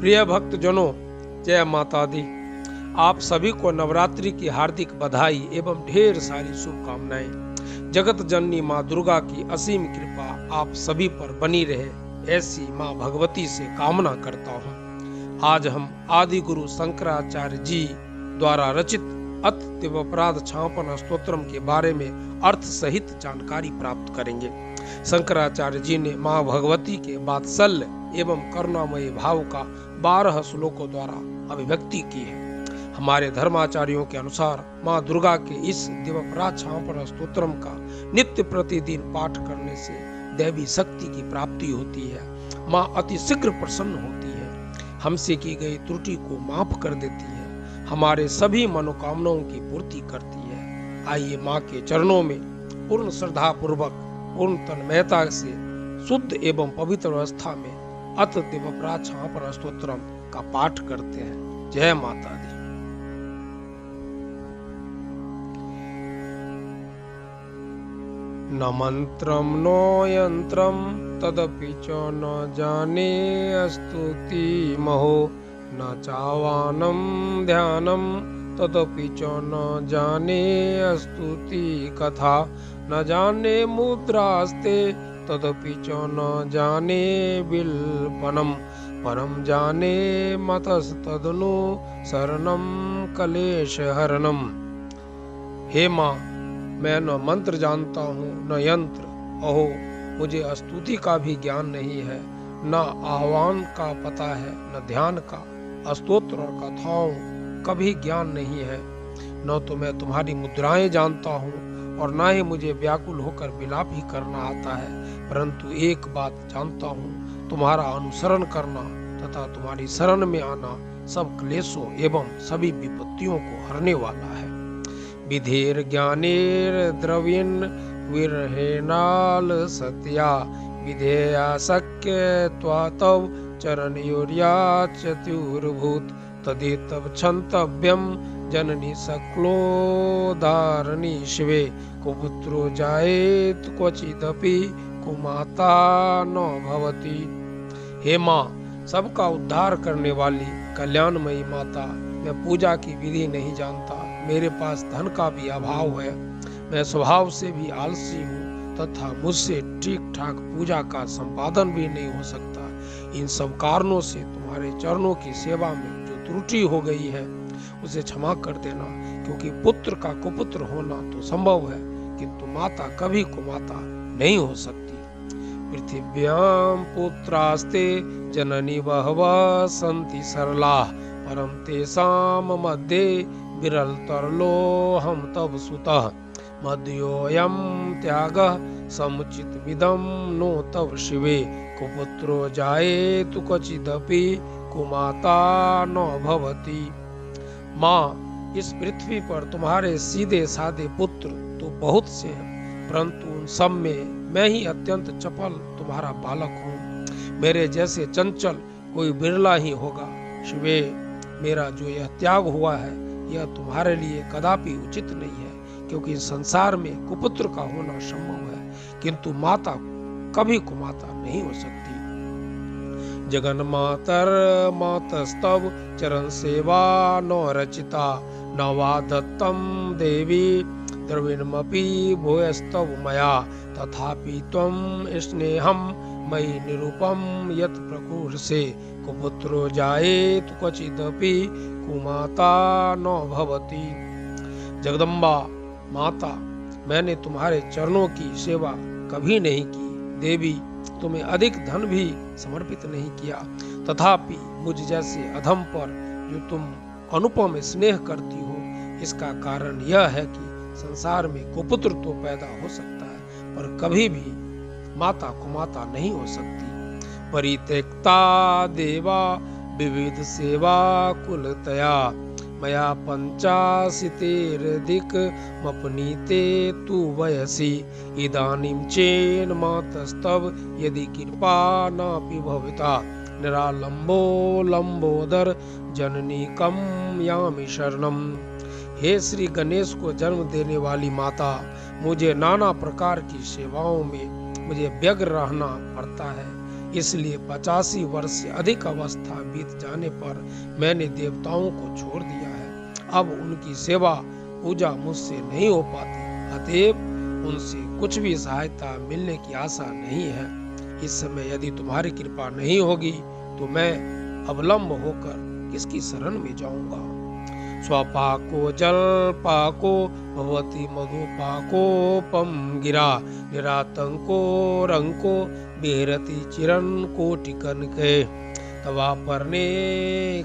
प्रिय भक्तजनों, जय माता दी। आप सभी को नवरात्रि की हार्दिक बधाई एवं ढेर सारी शुभकामनाएं। जगत जननी माँ दुर्गा की असीम कृपा आप सभी पर बनी रहे, ऐसी माँ भगवती से कामना करता हूँ। आज हम आदि गुरु शंकराचार्य जी द्वारा रचित अत दिव्यपराध क्षापन स्तोत्रम के बारे में अर्थ सहित जानकारी प्राप्त करेंगे। शंकराचार्य जी ने माँ भगवती के वात्सल्य एवं करुणामय भाव का 12 श्लोकों द्वारा अभिव्यक्ति की है। हमारे धर्माचार्यों के अनुसार माँ दुर्गा के इस दिव्यपराध क्षापन स्तोत्रम का नित्य प्रतिदिन पाठ करने से दैवी शक्ति की प्राप्ति होती है। माँ अति शीघ्र प्रसन्न होती है, हमसे की गई त्रुटि को माफ कर देती है, हमारे सभी मनोकामनाओं की पूर्ति करती है। आइए माँ के चरणों में पूर्ण श्रद्धा पूर्वक पूर्ण तन्मयता से शुद्ध एवं पवित्र अवस्था में अत दिव्यपराध क्षापन स्तोत्रम का पाठ करते हैं। जय माता दी। न मंत्रम नो यंत्रम तदपि च न जाने स्तुति महो, न चावानम ध्यानम तदपि च न जाने स्तुति कथा, न जाने मुद्रास्ते तदपि च न जाने बिल्पनम, परम जाने मतस्तदनु शरणम कलेश हरणम। हे माँ, मैं न मंत्र जानता हूँ न यंत्र, अहो मुझे स्तुति का भी ज्ञान नहीं है, न आह्वान का पता है न ध्यान का, स्तोत्र और कथाओं का भी ज्ञान नहीं है। न तो मैं तुम्हारी मुद्राएं जानता हूँ और न ही मुझे व्याकुल होकर विलाप ही करना आता है, परंतु एक बात जानता हूँ, तुम्हारा अनुसरण करना तथा तुम्हारी शरण में आना सब क्लेशों एवं सभी विपत्तियों को हरने वाला है। विधेर ज्ञानेर द्रविण विरहेणाल सत्या, विधेया शक्य त्वातव चरणयोर्या चतुर्भूत, तदेतव क्षन्तव्यम जननी सकलोदारणी शिवे, कुपुत्रो जायेत क्वचिदपि कुमाता न भवति। हे माँ, सबका उद्धार करने वाली कल्याणमयी माता, मैं पूजा की विधि नहीं जानता, मेरे पास धन का भी अभाव है, मैं स्वभाव से भी आलसी हूँ तथा मुझसे ठीक ठाक पूजा का संपादन भी नहीं हो सकता। इन सब कारणों से तुम्हारे चरणों की सेवा में जो त्रुटि हो गई है उसे क्षमा कर देना, क्योंकि पुत्र का कुपुत्र होना तो संभव है किंतु माता कभी कुमाता नहीं हो सकती। पृथिव्याम पुत्रास्ते जननी बहवः सन्ति सरलाः, परम तेषां मध्ये विरल तरलो हम तव सुतः, मध्योऽयं त्यागः समुचित विदम नो तव शिवे, कुपुत्रो जायेत क्वचिदपि कुमाता न भवति। माँ, इस पृथ्वी पर तुम्हारे सीधे साधे पुत्र तो बहुत से हैं, परंतु उन सब में मैं ही अत्यंत चपल तुम्हारा बालक हूँ। मेरे जैसे चंचल कोई बिरला ही होगा। शिवे, मेरा जो यह त्याग हुआ है यह तुम्हारे लिए कदापि उचित नहीं है, क्योंकि संसार में कुपुत्र का होना संभव है किंतु माता कभी कुमाता नहीं हो सकती। जगन मातर मातस्तव चरण सेवा न रचिता, न वा दत्तम देवी द्रविणमपि भूयस्तव मया, तथापि त्वं स्नेहम मयि निरूपम यत् प्रकुरुषे, कुपुत्रो जायेत क्वचिदपि कुमाता न भवति। जगदम्बा माता, मैंने तुम्हारे चरणों की सेवा कभी नहीं की, देवी तुम्हें अधिक धन भी समर्पित नहीं किया, तथापि मुझ जैसे अधम पर जो तुम अनुपम स्नेह करती हो, इसका कारण यह है कि संसार में कुपुत्र तो पैदा हो सकता है पर कभी भी माता कुमाता नहीं हो सकती। परित्यक्ता देवा विविध सेवा कुलतया, मया पंचाशीतेरधिक मपनीते तु वयसि, इदानीं चेन मातस्तव यदि कृपा नापि भविता, निरालंबो लंबोदर जननी कम यामि शरणम। हे श्री गणेश को जन्म देने वाली माता, मुझे नाना प्रकार की सेवाओं में मुझे व्यग्र रहना पड़ता है। इसलिए 85 वर्ष से अधिक अवस्था बीत जाने पर मैंने देवताओं को छोड़ दिया है। अब उनकी सेवा पूजा मुझसे नहीं हो पाती, अतएव उनसे कुछ भी सहायता मिलने की आशा नहीं है। इस समय यदि तुम्हारी कृपा नहीं होगी तो मैं अवलंब होकर किसकी शरण में जाऊंगा। स्वपाको जल पाको भवति मधुपाकोपम गिरा निरातंको रंको बिहरति चिरन कोटि कनके तवा परने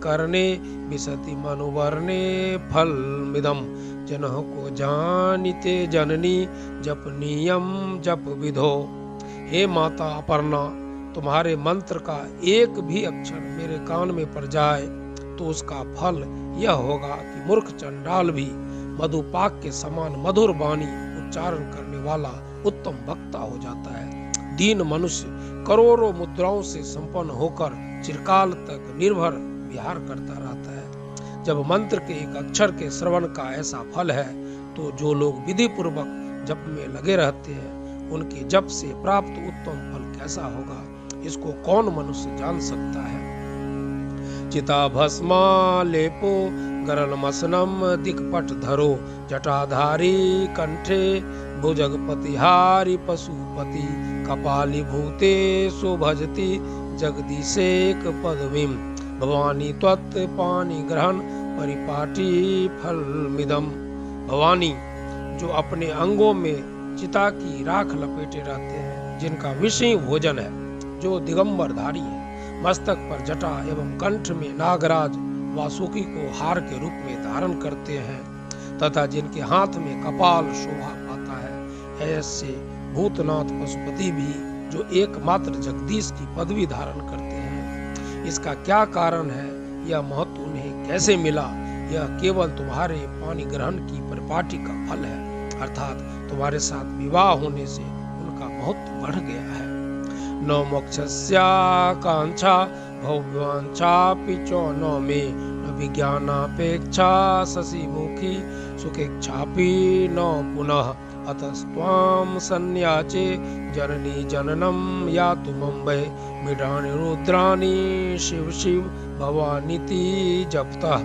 करने विशति मनुवर्णे फल मिदम जनह को जानिते जननी जप नियम जप विधो। हे माता अपर्णा, तुम्हारे मंत्र का एक भी अक्षर मेरे कान में पड़ जाए तो उसका फल यह होगा कि मूर्ख चंडाल भी मधुपाक के समान मधुर वाणी उच्चारण करने वाला उत्तम वक्ता हो जाता है। दीन मनुष्य करोड़ों मुद्राओं से संपन्न होकर चिरकाल तक निर्भर विहार करता रहता है। जब मंत्र के एक अक्षर के श्रवण का ऐसा फल है तो जो लोग विधि पूर्वक जप में लगे रहते हैं उनके जप से प्राप्त उत्तम फल कैसा होगा, इसको कौन मनुष्य जान सकता है। चिता भस्मा लेपो गरलमसनम दिक्पट धरो जटाधारी कंठे भुजगपतिहारी पशुपति कपाली भूते सुभजति जगदीशेक पदवीम भवानी त्वत् पानी ग्रहण परिपाटी फल मिदम। भवानी जो अपने अंगों में चिता की राख लपेटे रहते हैं, जिनका विषय भोजन है, जो दिगंबर धारी है, मस्तक पर जटा एवं कंठ में नागराज वासुकी को हार के रूप में धारण करते हैं तथा जिनके हाथ में कपाल शोभा पाता है, ऐसे भूतनाथ पशुपति भी जो एकमात्र जगदीश की पदवी धारण करते हैं। इसका क्या कारण है, यह महत्व उन्हें कैसे मिला, यह केवल तुम्हारे पानी ग्रहण की परिपाटी का फल है, अर्थात तुम्हारे साथ विवाह होने से उनका महत्व बढ़ गया है। न मोक्षस्याकांक्षा भव्यांचापि च न मे न विज्ञानापेक्षा शशिमुखी सुखेच्छापि न पुनः अतस्त्वां सन्याचे जननी जननम यातु मुंबई मृडानि रुद्राणि शिव शिव भवानीति जपतः।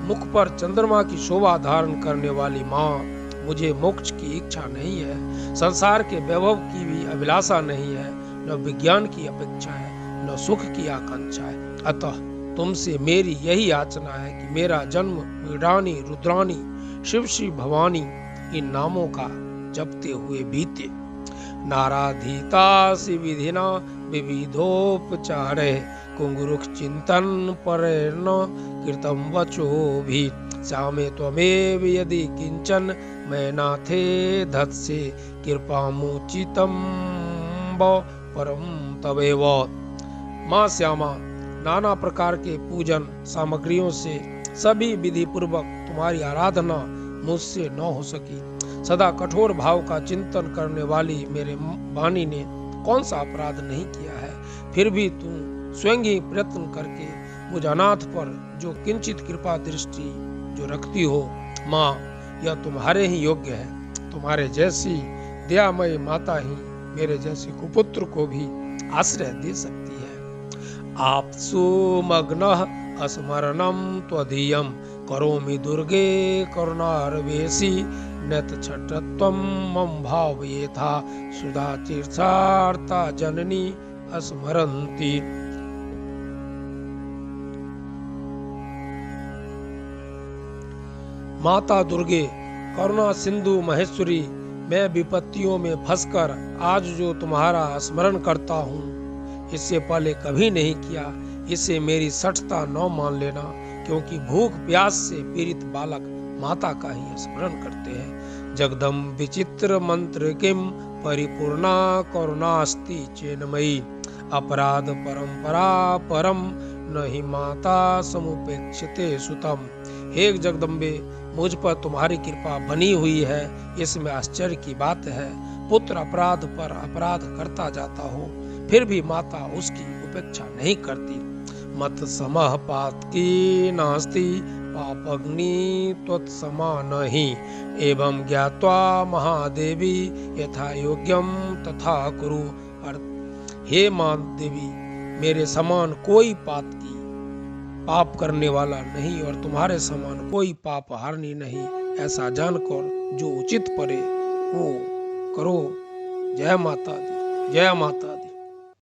मुख पर चंद्रमा की शोभा धारण करने वाली माँ, मुझे मोक्ष की इच्छा नहीं है, संसार के वैभव की भी अभिलाषा नहीं है, न विज्ञान की अपेक्षा है, न सुख की आकांक्षा है। अतः तुमसे मेरी यही याचना है कि मेरा जन्म मृडानी रुद्रानी शिव श्री भवानी इन नामों का जपते हुए बीते। नाराधीता सी विधिना विविधोपचारे कुंगुरुख चिंतन परेण कृतम वचो भी श्यामे त्वमेव यदि किंचन मैं नाथे धत्से कृपामुचितम परम तवेव। माँ श्यामा, नाना प्रकार के पूजन सामग्रियों से सभी विधि पूर्वक तुम्हारी आराधना मुझसे न हो सकी। सदा कठोर भाव का चिंतन करने वाली मेरे वाणी ने कौन सा अपराध नहीं किया है, फिर भी तुम स्वयं ही प्रयत्न करके मुझ अनाथ पर जो किंचित कृपा दृष्टि जो रखती हो। माँ, यह तुम्हारे ही योग्य है। तुम्हारे जैसी दयामयी माता ही मेरे जैसे कुपुत्र को भी आश्रय दे सकती है। आपसु मग्नः अस्मरणं त्वदीयं करोमि दुर्गे करुणारवेशी नतछटत्वं मम भावयेथा सुधा तीर्थार्था जननी अस्मरन्ति। माता दुर्गे, करुणा सिंधु महेश्वरी, मैं विपत्तियों में फंसकर आज जो तुम्हारा स्मरण करता हूँ, इससे पहले कभी नहीं किया, इसे मेरी सठता न मान लेना, क्योंकि भूख प्यास से पीड़ित बालक माता का ही स्मरण करते हैं। जगदम विचित्र मंत्र किम परिपूर्णा करुणास्ति चेन्मयी अपराध परंपरा परम नहीं माता समुपेक्षिते सुतम। हे जगदम्बे, मुझ पर तुम्हारी कृपा बनी हुई है, इसमें आश्चर्य की बात है। पुत्र अपराध पर अपराध करता जाता हो, फिर भी माता उसकी उपेक्षा नहीं करती। मत समः पातकी नास्ति पापग्नि त्वत्समानहि एवं ज्ञात्वा महादेवी यथा योग्यम तथा कुरु। हे मां देवी, मेरे समान कोई पाप करने वाला नहीं और तुम्हारे समान कोई पाप हारनी नहीं, ऐसा जानकर जो उचित पड़े वो करो। जय माता दी, जय माता दी।